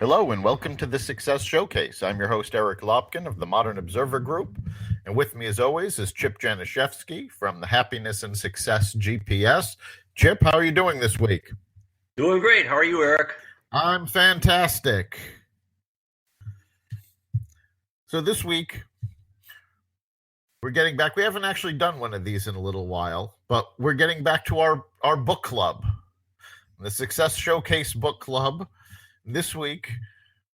Hello and welcome to the Success Showcase. I'm your host, Eric Lopkin of the Modern Observer Group. And with me, as always, is Chip Janiszewski from the Happiness and Success GPS. Chip, how are you doing this week? Doing great. How are you, Eric? I'm fantastic. So this week, we're getting back. We haven't actually done one of these in a little while, but we're getting back to our book club, the Success Showcase Book Club. This week,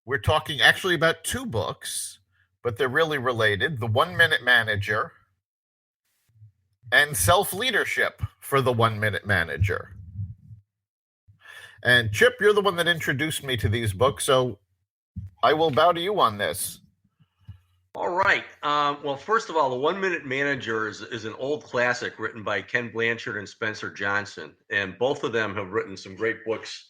we're talking actually about two books, but they're really related. The 1 Minute Manager and Self-Leadership for the 1 Minute Manager. And Chip, you're the one that introduced me to these books, so I will bow to you on this. All right. Well, first of all, the 1 Minute Manager is an old classic written by Ken Blanchard and Spencer Johnson. And both of them have written some great books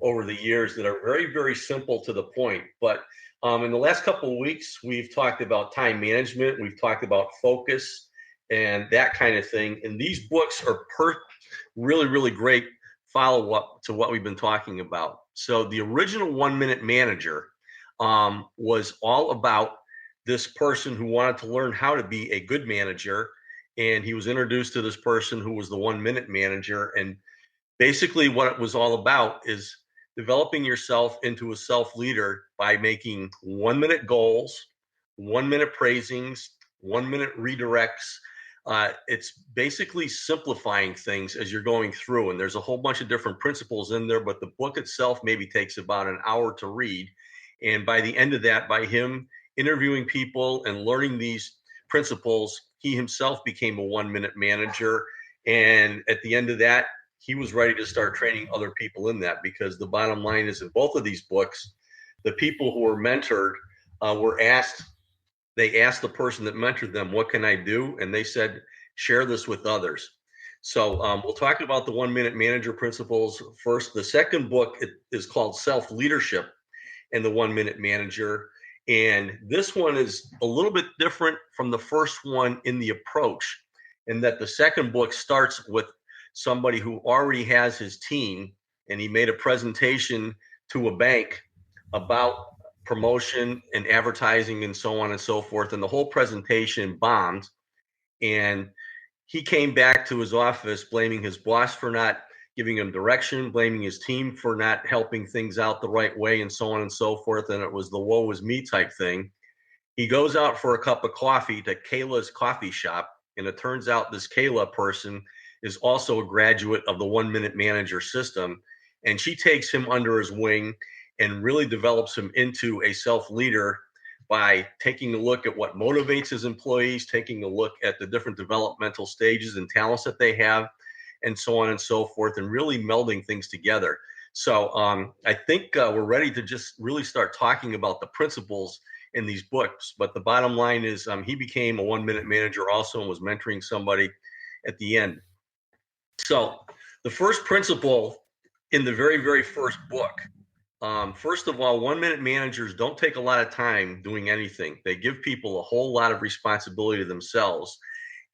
over the years that are very, very simple to the point. But in the last couple of weeks, we've talked about time management. We've talked about focus and that kind of thing. And these books are really, really great follow-up to what we've been talking about. So the original 1 Minute Manager was all about this person who wanted to learn how to be a good manager. And he was introduced to this person who was the 1 Minute Manager. And basically what it was all about is developing yourself into a self-leader by making 1 minute goals, 1 minute praisings, 1 minute redirects. It's basically simplifying things as you're going through. And there's a whole bunch of different principles in there, but the book itself maybe takes about an hour to read. And by the end of that, by him interviewing people and learning these principles, he himself became a 1 minute manager. And at the end of that, he was ready to start training other people in that, because the bottom line is in both of these books, the people who were mentored they asked the person that mentored them, what can I do? And they said, share this with others. So we'll talk about the 1 Minute Manager principles first. The second book is called Self-Leadership and the 1 Minute Manager. And this one is a little bit different from the first one in the approach, in that the second book starts with somebody who already has his team, and he made a presentation to a bank about promotion and advertising and so on and so forth. And the whole presentation bombed. And he came back to his office blaming his boss for not giving him direction, blaming his team for not helping things out the right way, and so on and so forth. And it was the woe is me type thing. He goes out for a cup of coffee to Kayla's coffee shop. And it turns out this Kayla person is also a graduate of the 1 Minute Manager system. And she takes him under his wing and really develops him into a self-leader by taking a look at what motivates his employees, taking a look at the different developmental stages and talents that they have, and so on and so forth, and really melding things together. So I think we're ready to just really start talking about the principles in these books. But the bottom line is he became a 1 Minute Manager also and was mentoring somebody at the end. So the first principle in the very, very first book, first of all, 1 Minute Managers don't take a lot of time doing anything. They give people a whole lot of responsibility to themselves.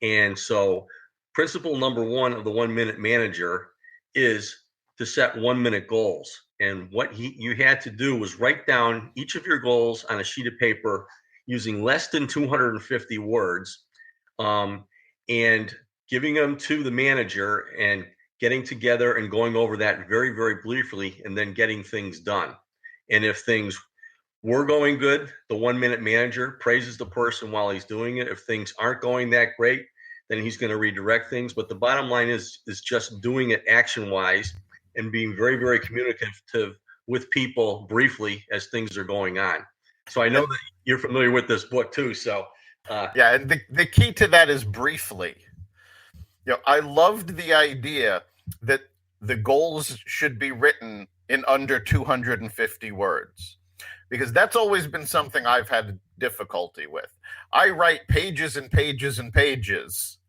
And so principle number one of the 1 Minute Manager is to set 1 minute goals. And what you had to do was write down each of your goals on a sheet of paper using less than 250 words, and giving them to the manager and getting together and going over that very, very briefly, and then getting things done. And if things were going good, the 1 Minute Manager praises the person while he's doing it. If things aren't going that great, then he's going to redirect things. But the bottom line is just doing it action-wise and being very, very communicative with people briefly as things are going on. So I know that you're familiar with this book too. So yeah, and the key to that is briefly. I loved the idea that the goals should be written in under 250 words, because that's always been something I've had difficulty with. I write pages and pages and pages,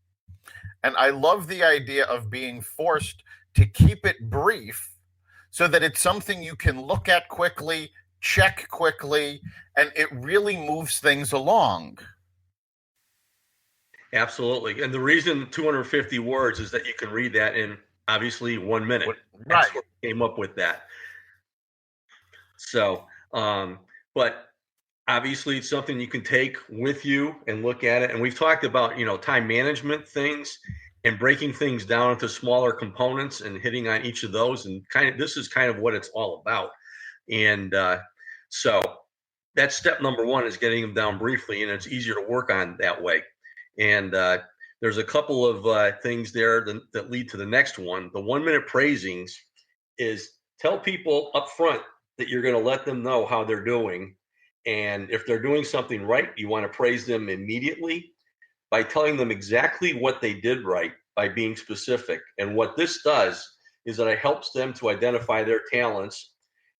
and I love the idea of being forced to keep it brief so that it's something you can look at quickly, check quickly, and it really moves things along. Absolutely. And the reason 250 words is that you can read that in obviously 1 minute. Right. That's what came up with that. So But obviously, it's something you can take with you and look at it. And we've talked about, time management things and breaking things down into smaller components and hitting on each of those. And this is kind of what it's all about. And so that's step number one, is getting them down briefly, and it's easier to work on that way. And there's a couple of things there that lead to the next one. The 1 minute praisings is tell people up front that you're going to let them know how they're doing. And if they're doing something right, you want to praise them immediately by telling them exactly what they did right, by being specific. And what this does is that it helps them to identify their talents,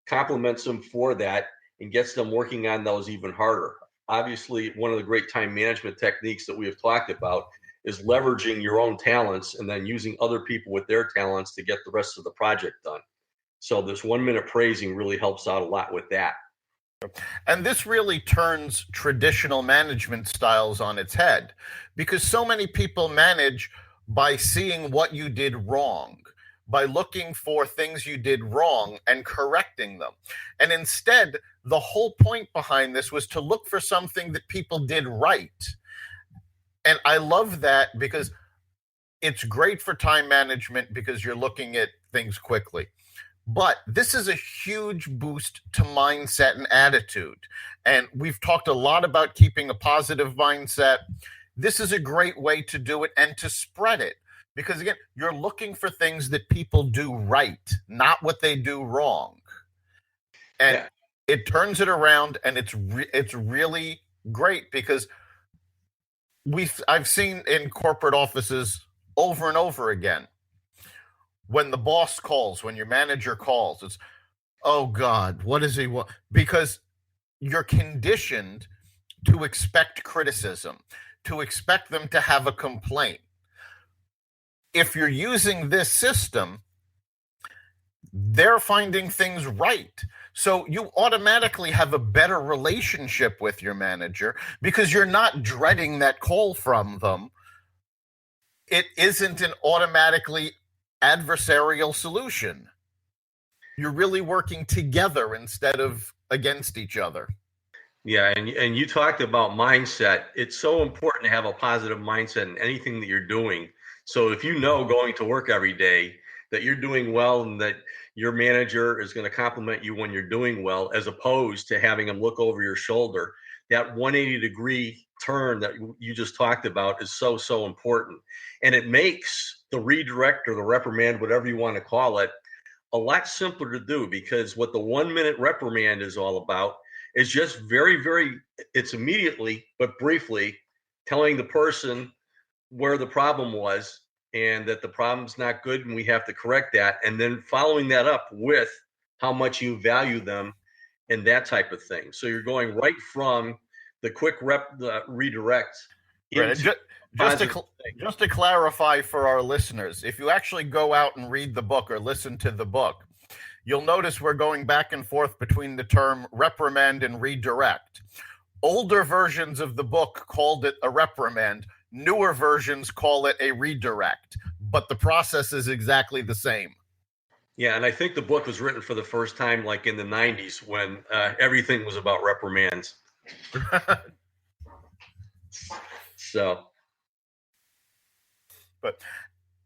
compliments them for that, and gets them working on those even harder. Obviously, one of the great time management techniques that we have talked about is leveraging your own talents and then using other people with their talents to get the rest of the project done. So this 1 minute praising really helps out a lot with that. And this really turns traditional management styles on its head, because so many people manage by seeing what you did wrong, by looking for things you did wrong and correcting them. And instead, the whole point behind this was to look for something that people did right. And I love that, because it's great for time management because you're looking at things quickly. But this is a huge boost to mindset and attitude. And we've talked a lot about keeping a positive mindset. This is a great way to do it and to spread it. Because again, you're looking for things that people do right, not what they do wrong. And it turns it around, and it's really great, because I've seen in corporate offices over and over again, when the boss calls, when your manager calls, it's, oh God, what does he want? Because you're conditioned to expect criticism, to expect them to have a complaint. If you're using this system, they're finding things right. So you automatically have a better relationship with your manager, because you're not dreading that call from them. It isn't an automatically adversarial solution. You're really working together instead of against each other. Yeah, and you talked about mindset. It's so important to have a positive mindset in anything that you're doing. So if you know going to work every day that you're doing well and that your manager is going to compliment you when you're doing well, as opposed to having them look over your shoulder, that 180-degree turn that you just talked about is so important. And it makes the redirect or the reprimand, whatever you want to call it, a lot simpler to do, because what the 1 minute reprimand is all about is just it's immediately but briefly telling the person where the problem was and that the problem's not good and we have to correct that, and then following that up with how much you value them and that type of thing. So you're going right from the quick redirect into just to clarify for our listeners, if you actually go out and read the book or listen to the book, you'll notice we're going back and forth between the term reprimand and redirect. Older versions of the book called it a reprimand. Newer versions call it a redirect, but the process is exactly the same. Yeah, and I think the book was written for the first time like in the 90s when everything was about reprimands.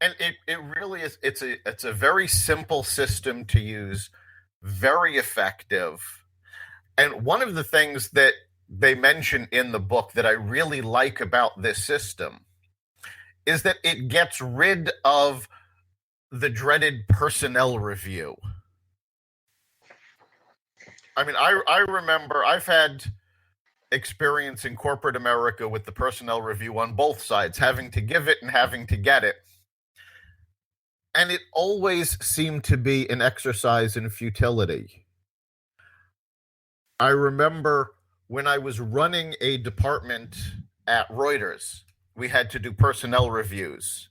And it really is, it's a very simple system to use, very effective. And one of the things that they mention in the book that I really like about this system is that it gets rid of the dreaded personnel review. I mean, I remember I've had experience in corporate America with the personnel review on both sides, having to give it and having to get it. And it always seemed to be an exercise in futility. I remember when I was running a department at Reuters, we had to do personnel reviews.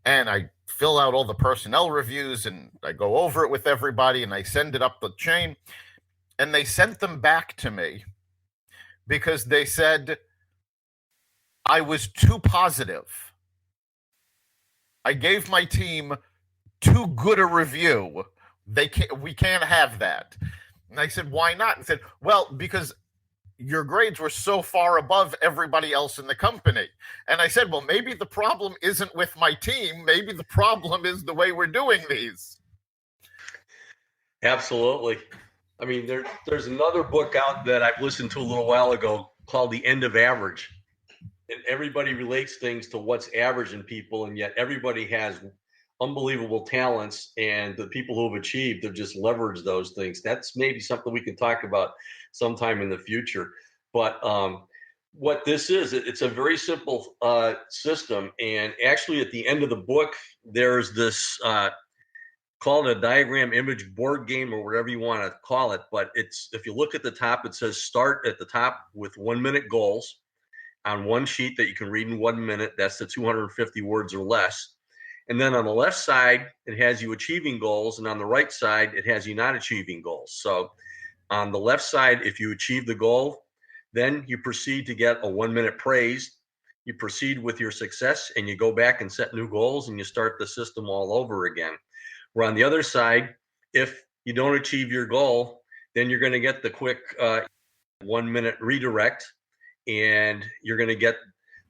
And I fill out all the personnel reviews and I go over it with everybody and I send it up the chain. And they sent them back to me because they said I was too positive. I gave my team too good a review. We can't have that. And I said, why not? And said, well, because your grades were so far above everybody else in the company. And I said, well, maybe the problem isn't with my team. Maybe the problem is the way we're doing these. Absolutely. I mean, there's another book out that I've listened to a little while ago called The End of Average. And everybody relates things to what's average in people, and yet everybody has unbelievable talents, and the people who have achieved have just leveraged those things. That's maybe something we can talk about sometime in the future. But what this is, it's a very simple system. And actually, at the end of the book, there's this call it a diagram image board game or whatever you want to call it. But it's, if you look at the top, it says start at the top with 1 minute goals on one sheet that you can read in 1 minute. That's the 250 words or less. And then on the left side, it has you achieving goals. And on the right side, it has you not achieving goals. So on the left side, if you achieve the goal, then you proceed to get a 1 minute praise. You proceed with your success and you go back and set new goals and you start the system all over again. Where on the other side, if you don't achieve your goal, then you're going to get the quick 1 minute redirect, and you're going to get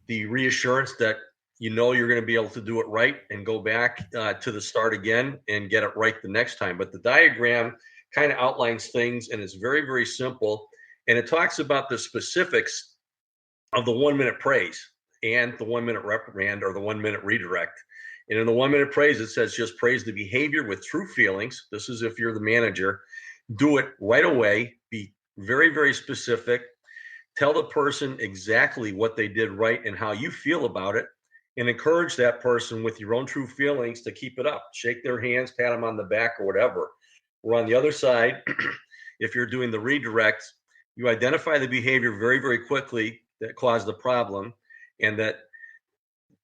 the reassurance that you know you're going to be able to do it right and go back to the start again and get it right the next time. But the diagram kind of outlines things, and it's very, very simple. And it talks about the specifics of the 1 minute praise and the 1 minute reprimand or the 1 minute redirect. And in the 1 minute praise, it says just praise the behavior with true feelings. This is if you're the manager. Do it right away. Be very, very specific. Tell the person exactly what they did right and how you feel about it, and encourage that person with your own true feelings to keep it up. Shake their hands, pat them on the back or whatever. Or on the other side, if you're doing the redirect, you identify the behavior very, very quickly that caused the problem and that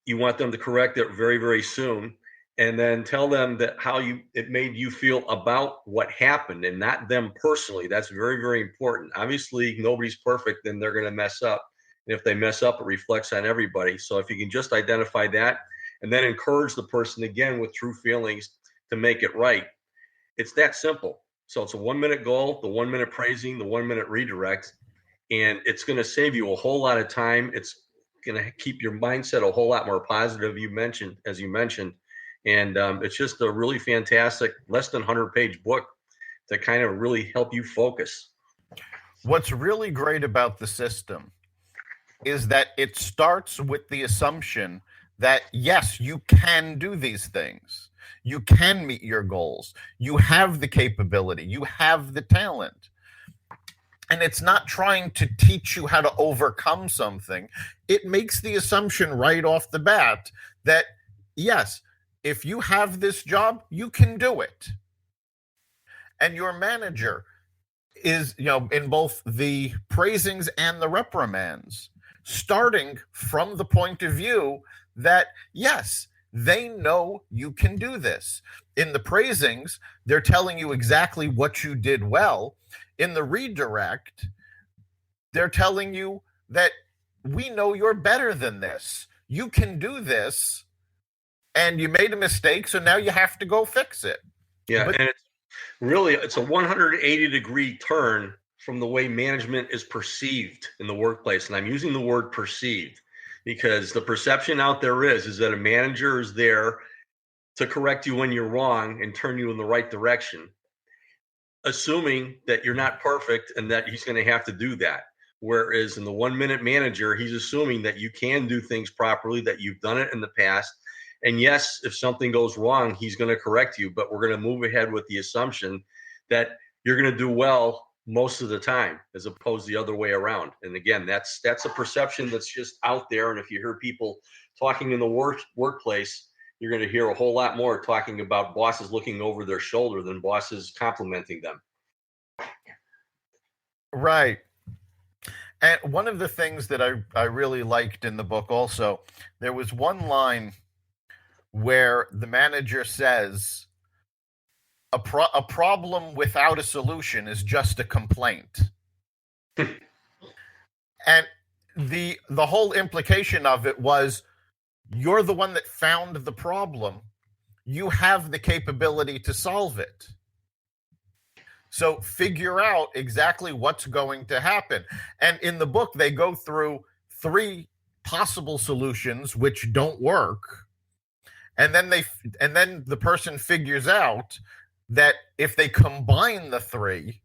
you want them to correct it very, very soon. And then tell them that how it made you feel about what happened and not them personally. That's very, very important. Obviously, nobody's perfect and they're going to mess up. And if they mess up, it reflects on everybody. So if you can just identify that and then encourage the person again with true feelings to make it right, it's that simple. So it's a 1 minute goal, the 1 minute praising, the 1 minute redirect, and it's going to save you a whole lot of time. It's going to keep your mindset a whole lot more positive, as you mentioned. And it's just a really fantastic, less than 100-page book to kind of really help you focus. What's really great about the system is that it starts with the assumption that, yes, you can do these things. You can meet your goals. You have the capability. You have the talent. And it's not trying to teach you how to overcome something. It makes the assumption right off the bat that, yes, if you have this job, you can do it. And your manager is, in both the praisings and the reprimands, starting from the point of view that, yes, they know you can do this. In the praisings, they're telling you exactly what you did well. In the redirect, they're telling you that we know you're better than this. You can do this, and you made a mistake, so now you have to go fix it. Yeah, and it's a 180-degree turn from the way management is perceived in the workplace. And I'm using the word perceived because the perception out there is that a manager is there to correct you when you're wrong and turn you in the right direction, assuming that you're not perfect and that he's going to have to do that. Whereas in the 1 minute manager, he's assuming that you can do things properly, that you've done it in the past. And yes, if something goes wrong, he's going to correct you, but we're going to move ahead with the assumption that you're going to do well most of the time, as opposed to the other way around. And again, that's a perception that's just out there. And if you hear people talking in the workplace, you're going to hear a whole lot more talking about bosses looking over their shoulder than bosses complimenting them. Right. And one of the things that I really liked in the book also, there was one line where the manager says, a problem without a solution is just a complaint. And the whole implication of it was, you're the one that found the problem. You have the capability to solve it. So figure out exactly what's going to happen. And in the book, they go through 3 possible solutions which don't work. And then the person figures out that if they combine the 3,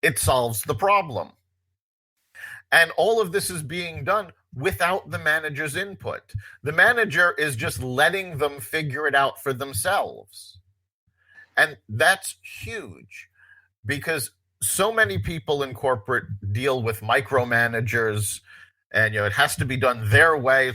it solves the problem. And all of this is being done without the manager's input. The manager is just letting them figure it out for themselves. And that's huge because so many people in corporate deal with micromanagers and it has to be done their way.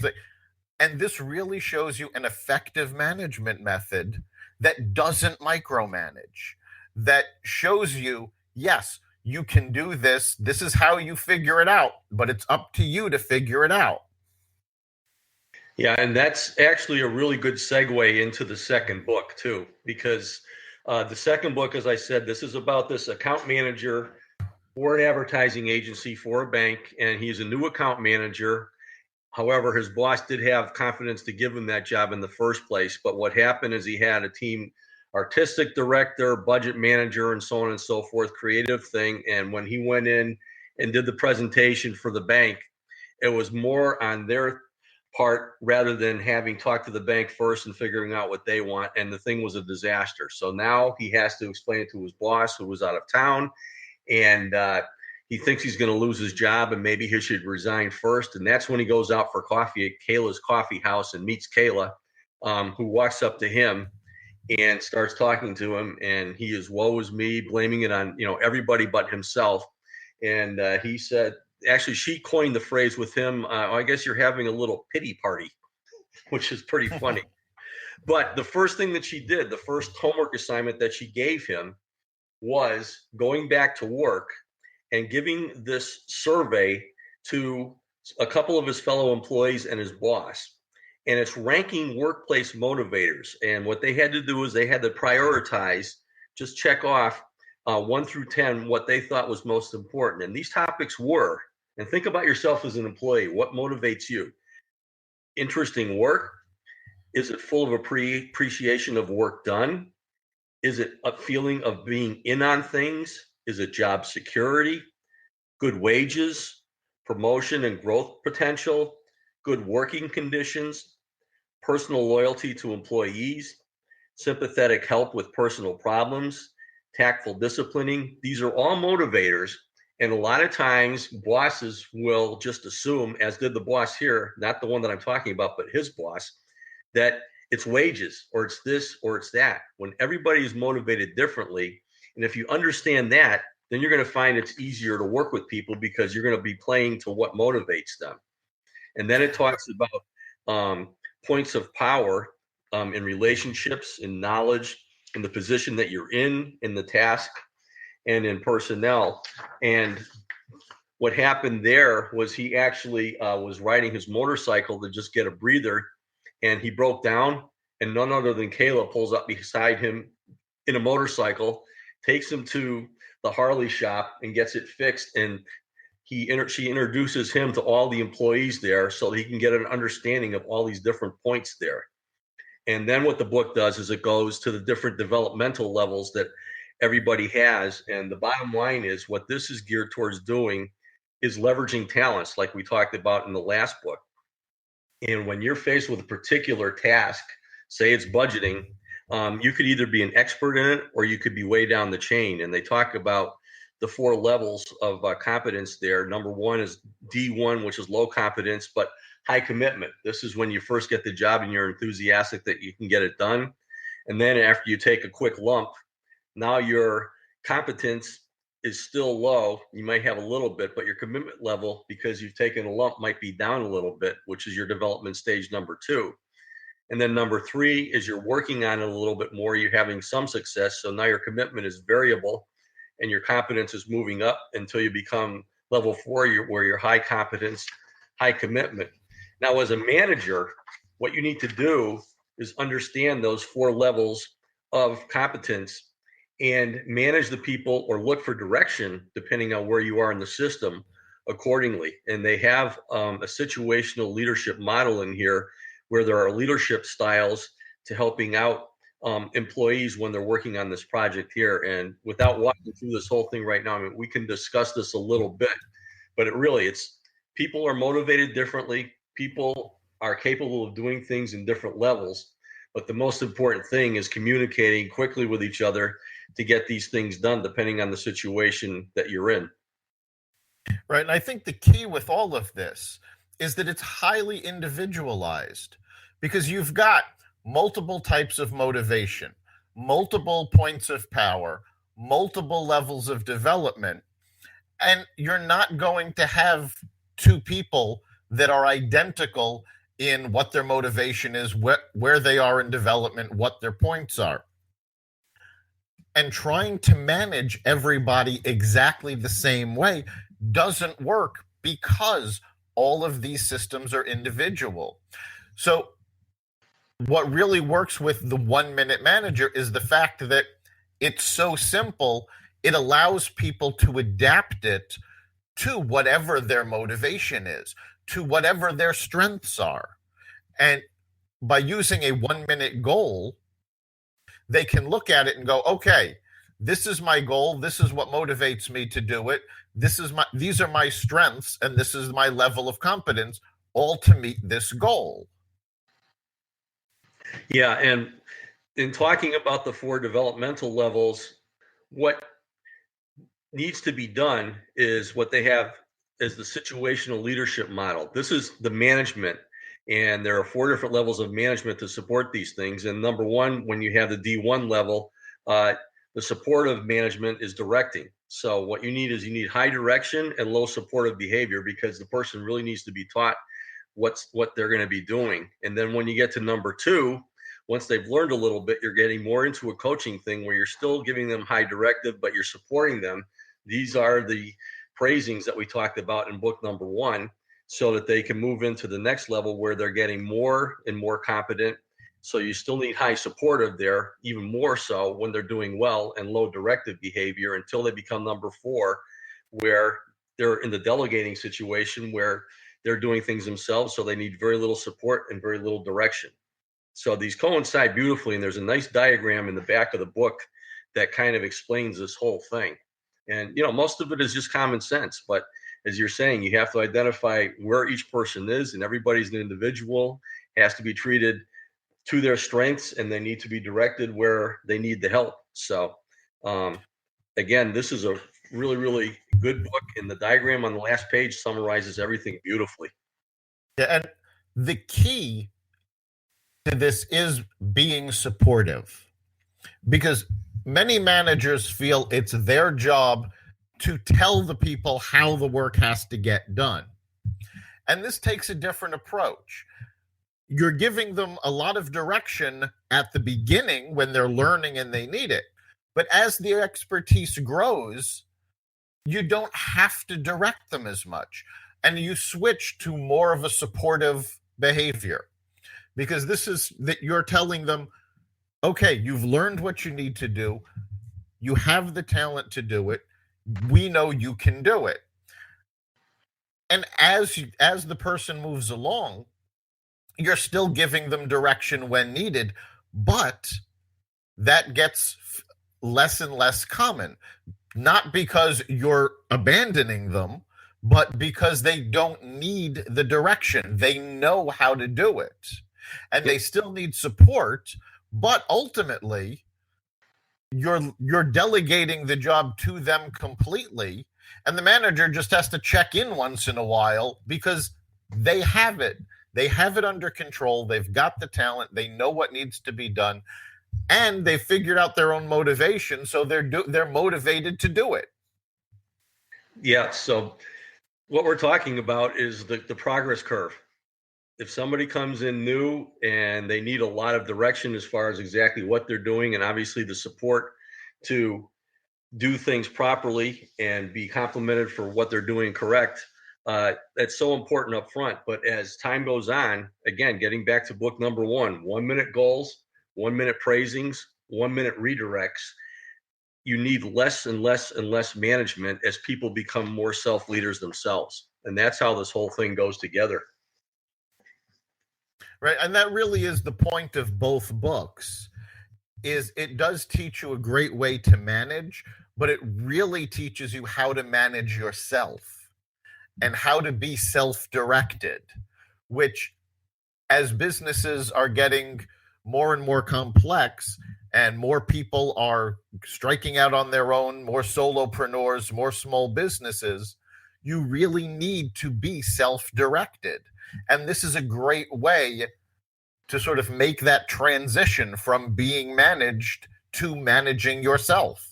And this really shows you an effective management method that doesn't micromanage, that shows you, yes, you can do this. This is how you figure it out, but it's up to you to figure it out. Yeah, and that's actually a really good segue into the second book too, because the second book, as I said, this is about this account manager for an advertising agency for a bank, and he's a new account manager. However, his boss did have confidence to give him that job in the first place. But what happened is he had a team, artistic director, budget manager, and so on and so forth, creative thing. And when he went in and did the presentation for the bank, it was more on their part rather than having talked to the bank first and figuring out what they want. And the thing was a disaster. So now he has to explain it to his boss, who was out of town. And he thinks he's going to lose his job and maybe he should resign first. And that's when he goes out for coffee at Kayla's coffee house and meets Kayla, who walks up to him and starts talking to him. And he is, woe is me, blaming it on, everybody but himself. And he said, actually, she coined the phrase with him, I guess you're having a little pity party, which is pretty funny. But the first thing that she did, the first homework assignment that she gave him was going back to work and giving this survey to a couple of his fellow employees and his boss. And it's ranking workplace motivators. And what they had to do is they had to prioritize, just check off 1 through 10, what they thought was most important. And these topics were, and think about yourself as an employee, what motivates you? Interesting work? Is it full of appreciation of work done? Is it a feeling of being in on things? Is it job security, good wages, promotion and growth potential, good working conditions, personal loyalty to employees, sympathetic help with personal problems, tactful disciplining? These are all motivators. And a lot of times bosses will just assume, as did the boss here, not the one that I'm talking about, but his boss, that it's wages or it's this or it's that, when everybody is motivated differently. And if you understand that, then you're going to find it's easier to work with people because you're going to be playing to what motivates them. And then it talks about points of power in relationships, in knowledge, in the position that you're in the task, and in personnel. And what happened there was he actually was riding his motorcycle to just get a breather, and he broke down, and none other than Kayla pulls up beside him in a motorcycle, takes him to the Harley shop and gets it fixed. And she introduces him to all the employees there so that he can get an understanding of all these different points there. And then what the book does is it goes to the different developmental levels that everybody has. And the bottom line is what this is geared towards doing is leveraging talents like we talked about in the last book. And when you're faced with a particular task, say it's budgeting, you could either be an expert in it or you could be way down the chain. And they talk about the 4 levels of competence there. Number 1 is D1, which is low competence, but high commitment. This is when you first get the job and you're enthusiastic that you can get it done. And then after you take a quick lump, now your competence is still low. You might have a little bit, but your commitment level, because you've taken a lump, might be down a little bit, which is your development stage number 2. And then number 3 is you're working on it a little bit more. You're having some success. So now your commitment is variable and your competence is moving up until you become level 4, where you're high competence, high commitment. Now, as a manager, what you need to do is understand those 4 levels of competence and manage the people or look for direction depending on where you are in the system accordingly. And they have a situational leadership model in here where there are leadership styles to helping out employees when they're working on this project here. And without walking through this whole thing right now, I mean, we can discuss this a little bit, but it's people are motivated differently. People are capable of doing things in different levels. But the most important thing is communicating quickly with each other to get these things done, depending on the situation that you're in. Right. And I think the key with all of this is that it's highly individualized because you've got multiple types of motivation, multiple points of power, multiple levels of development. And you're not going to have two people that are identical in what their motivation is, where they are in development, what their points are. And trying to manage everybody exactly the same way doesn't work because all of these systems are individual. So what really works with the 1 minute manager is the fact that it's so simple, it allows people to adapt it to whatever their motivation is, to whatever their strengths are. And by using a 1 minute goal, they can look at it and go, okay, this is my goal. This is what motivates me to do it. These are my strengths, and this is my level of competence, all to meet this goal. Yeah, and in talking about the 4 developmental levels, what needs to be done is what they have as the situational leadership model. This is the management, and there are 4 different levels of management to support these things. And number 1, when you have the D1 level, the supportive management is directing. So what you need is high direction and low supportive behavior, because the person really needs to be taught what they're going to be doing. And then when you get to number 2, once they've learned a little bit, you're getting more into a coaching thing where you're still giving them high directive, but you're supporting them. These are the praisings that we talked about in book number 1, so that they can move into the next level where they're getting more and more competent. So you still need high supportive there, even more so when they're doing well, and low directive behavior until they become number 4, where they're in the delegating situation where they're doing things themselves. So they need very little support and very little direction. So these coincide beautifully. And there's a nice diagram in the back of the book that kind of explains this whole thing. And, most of it is just common sense. But as you're saying, you have to identify where each person is, and everybody's an individual, has to be treated to their strengths, and they need to be directed where they need the help. So again, this is a really, really good book, and the diagram on the last page summarizes everything beautifully. Yeah, and the key to this is being supportive, because many managers feel it's their job to tell the people how the work has to get done. And this takes a different approach. You're giving them a lot of direction at the beginning when they're learning and they need it. But as the expertise grows, you don't have to direct them as much. And you switch to more of a supportive behavior, because this is that you're telling them, okay, you've learned what you need to do. You have the talent to do it. We know you can do it. And as the person moves along, you're still giving them direction when needed, but that gets less and less common, not because you're abandoning them, but because they don't need the direction. They know how to do it, and they still need support, but ultimately you're delegating the job to them completely, and the manager just has to check in once in a while because they have it. They have it under control. They've got the talent. They know what needs to be done, and they figured out their own motivation, so they're motivated to do it. Yeah. So what we're talking about is the progress curve. If somebody comes in new and they need a lot of direction as far as exactly what they're doing, and obviously the support to do things properly and be complimented for what they're doing correct, that's so important up front. But as time goes on, again, getting back to book number 1, 1 minute goals, 1 minute praisings, 1 minute redirects, you need less and less and less management as people become more self-leaders themselves. And that's how this whole thing goes together. Right. And that really is the point of both books, is it does teach you a great way to manage, but it really teaches you how to manage yourself and how to be self-directed, which, as businesses are getting more and more complex and more people are striking out on their own, more solopreneurs, more small businesses, you really need to be self-directed. And this is a great way to sort of make that transition from being managed to managing yourself.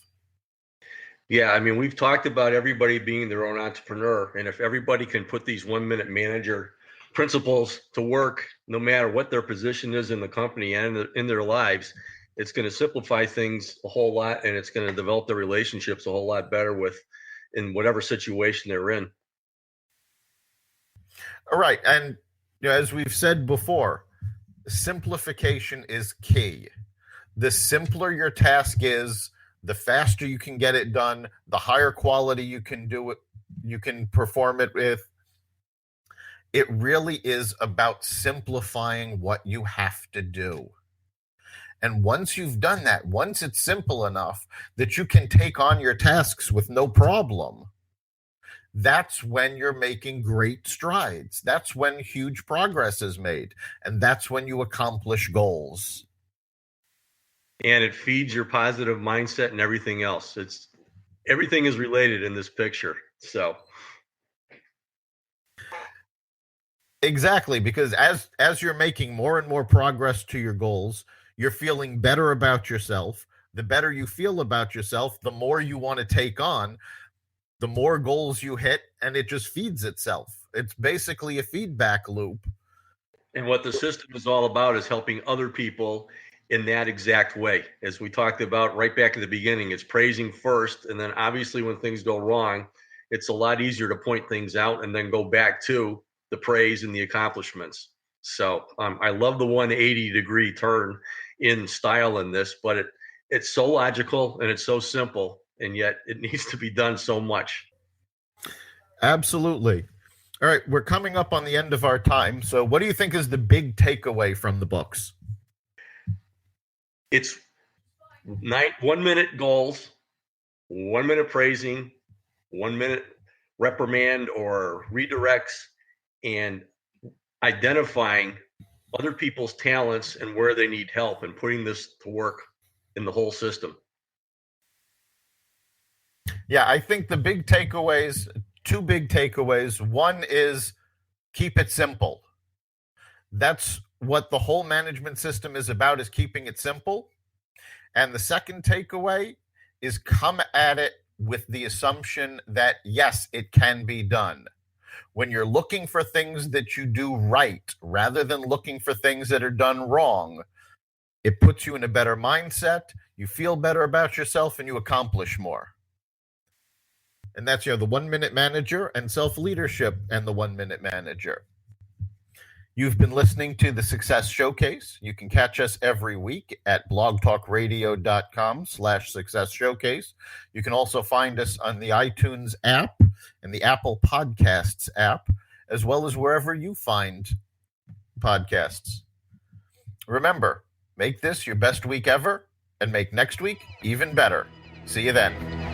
Yeah, I mean, we've talked about everybody being their own entrepreneur. And if everybody can put these 1 minute manager principles to work, no matter what their position is in the company and in their lives, it's going to simplify things a whole lot, and it's going to develop their relationships a whole lot better in whatever situation they're in. All right. And as we've said before, simplification is key. The simpler your task is, the faster you can get it done, the higher quality you can do it, you can perform it with. It really is about simplifying what you have to do. And once you've done that, once it's simple enough that you can take on your tasks with no problem, that's when you're making great strides. That's when huge progress is made. And that's when you accomplish goals. And it feeds your positive mindset and everything else. Everything is related in this picture. So exactly, because as you're making more and more progress to your goals, you're feeling better about yourself. The better you feel about yourself, the more you want to take on, the more goals you hit, and it just feeds itself. It's basically a feedback loop. And what the system is all about is helping other people in that exact way. As we talked about right back at the beginning, it's praising first. And then obviously when things go wrong, it's a lot easier to point things out and then go back to the praise and the accomplishments. So I love the 180-degree turn in style in this, but it's so logical and it's so simple, and yet it needs to be done so much. Absolutely. All right, we're coming up on the end of our time. So what do you think is the big takeaway from the books? It's 1 minute goals, 1 minute praising, 1 minute reprimand or redirects, and identifying other people's talents and where they need help and putting this to work in the whole system. Yeah, I think the big takeaways, two big takeaways. One is keep it simple. That's what the whole management system is about, is keeping it simple. And the second takeaway is come at it with the assumption that, yes, it can be done. When you're looking for things that you do right, rather than looking for things that are done wrong, it puts you in a better mindset, you feel better about yourself, and you accomplish more. And that's, the 1 minute manager and self-leadership and the 1 minute manager. You've been listening to the Success Showcase. You can catch us every week at blogtalkradio.com/Success Showcase. You can also find us on the iTunes app and the Apple Podcasts app, as well as wherever you find podcasts. Remember, make this your best week ever and make next week even better. See you then.